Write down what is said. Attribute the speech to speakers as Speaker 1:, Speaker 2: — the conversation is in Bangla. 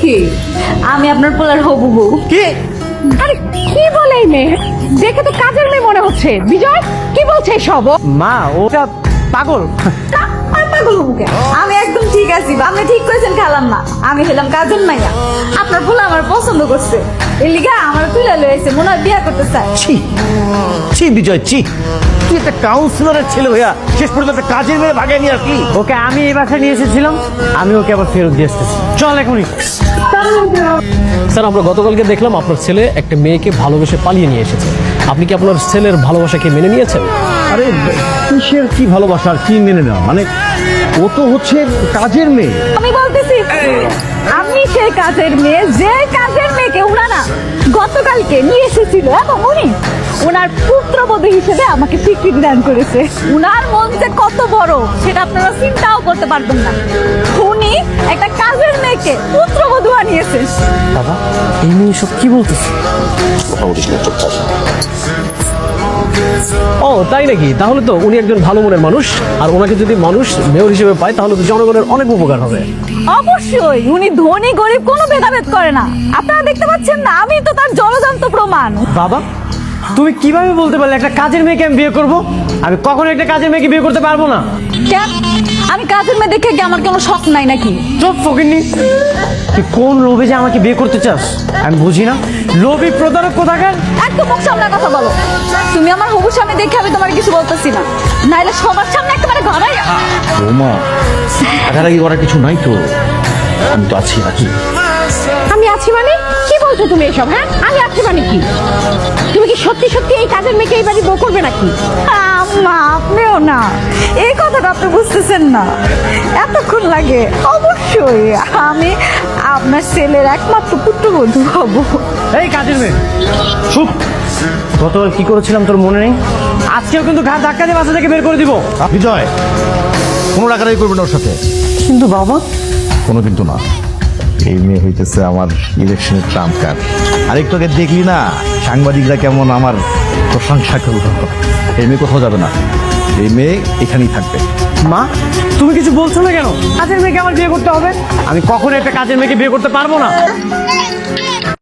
Speaker 1: কি? আমি আপনার পোলার হবু বউ।
Speaker 2: কি?
Speaker 3: আরে কি বলে এই মেয়ে? দেখে তো কাজের মেয়ে মনে হচ্ছে। বিজয় কি বলছে সব?
Speaker 2: মা ওটা পাগল।
Speaker 1: না, আমি পাগল হবো কেন? আমি একদম ঠিক আছি। আপনি ঠিক করেছেন খালাম না। আমি হলাম কাজের মাইয়া। আপনার পোলা আমার পছন্দ করছে। এই লিগা আমার তুলে লইছে, মনে হয় বিয়া করতে চায়।
Speaker 2: ছি ছি বিজয় ছি, তুই একটা কাউন্সিলরের ছেলে হইয়া শেষ পর্যন্ত একটা কাজের মেয়ে ভাগে নিয়ে আসলি। ওকে আমি এই বাসায় নিয়ে এসেছিলাম, আমি ওকে আবার ফেরত দিয়ে আসতেছি। চল এখনই।
Speaker 4: স্যার আমরা গতকালকে দেখলাম আপনার ছেলে একটা মেয়েকে ভালোবেসে পালিয়ে নিয়ে এসেছে। আপনি কি আপনার ছেলের ভালোবাসাকে মেনে নিয়েছেন?
Speaker 2: আরে কিসের কি ভালোবাসা আর কি মেনে নেওয়া, মানে ও তো হচ্ছে কাজের মেয়ে।
Speaker 1: আমি বলতেছি আমি সেই কাজের মেয়ে, যে কাজের মেয়েকে উনারা গতকালকে নিয়ে এসেছিল এবং উনি ওনার পুত্রবধূ হিসেবে আমাকে স্বীকৃতি দান করেছে। উনার মন যে কত বড় সেটা আপনারা চিন্তাও করতে পারবেন না। উনি একটা কাজের মেয়েকে পুত্রবধূ আনিয়েছে।
Speaker 4: বাবা এই মেয়ে সব কি বলতেছে? ও তাই নাকি? তাহলে তো উনি একজন ভালো মনের মানুষ, আর ওনাকে যদি মানুষ মেয়র হিসেবে পায় তাহলে তো জনগণের অনেক উপকার হবে।
Speaker 1: অবশ্যই উনি ধনী গরিব কোনো ভেদাভেদ করে না। আপনারা দেখতে পাচ্ছেন না, আমি তো তার জলজান্ত প্রমাণ।
Speaker 2: বাবা তুমি কিভাবে বলতে পারলে একটা কাজের মেয়েকে আমি বিয়ে করব? আমি কখনো একটা কাজের মেয়েকে বিয়ে করতে পারবো না।
Speaker 1: কেন? আমি কাজের মেয়ে দেখে কি আমার কোনো শখ নাই নাকি?
Speaker 2: চুপ ফকিন্নি, তুই কোন লোভে যে আমাকে বিয়ে করতে চাস আমি বুঝি না। লোভী প্রতারক কোথাকার।
Speaker 1: একদম মুখ সামনে কথা বলো। তুমি আমার হবু সামনে দেখে আমি তোমার কিছু বলতেছি না, নাইলে সবার সামনে একেবারে ঘরাই।
Speaker 2: বৌমা রাগারাগি করার কিছু নাই তো, আমি তো আছি নাকি?
Speaker 3: আমি আছি মানে কি বলছো তুমি এসব? হ্যাঁ আমি আছি মানে কি? তুমি কি সত্যি সত্যি এই কাজের মেয়েকে এই বাড়ি বউ করবে নাকি?
Speaker 1: আম্মা আপনিও না, এই কথাটা আপনি বুঝতেছেন না, এতক্ষণ লাগে। অবশ্যই আমি আপনার ছেলের একমাত্র পুত্রবধূ হব।
Speaker 2: এই কাজের মেয়ে চুপ। গতকাল কি করেছিলাম তোর মনে নেই? আজকেও কিন্তু ঘাট ধাক্কা দিয়ে বাসা থেকে বের করে দিব।
Speaker 5: বিজয় কোনো রাগারাগি করবে না ওর সাথে।
Speaker 2: কিন্তু বাবা
Speaker 5: কোনো কিন্তু না, এই মেয়ে হইতেছে আমার ইলেকশনের ট্রাম্প কার্ড। আরেকটু আগে দেখলি না সাংবাদিকরা কেমন আমার প্রশংসা করলো। এই মেয়ে কোথাও যাবে না, এই মেয়ে এখানেই থাকবে।
Speaker 2: মা তুমি কিছু বলছো না কেন? কাজের মেয়েকে আমার বিয়ে করতে হবে? আমি কখনো একটা কাজের মেয়েকে বিয়ে করতে পারবো না।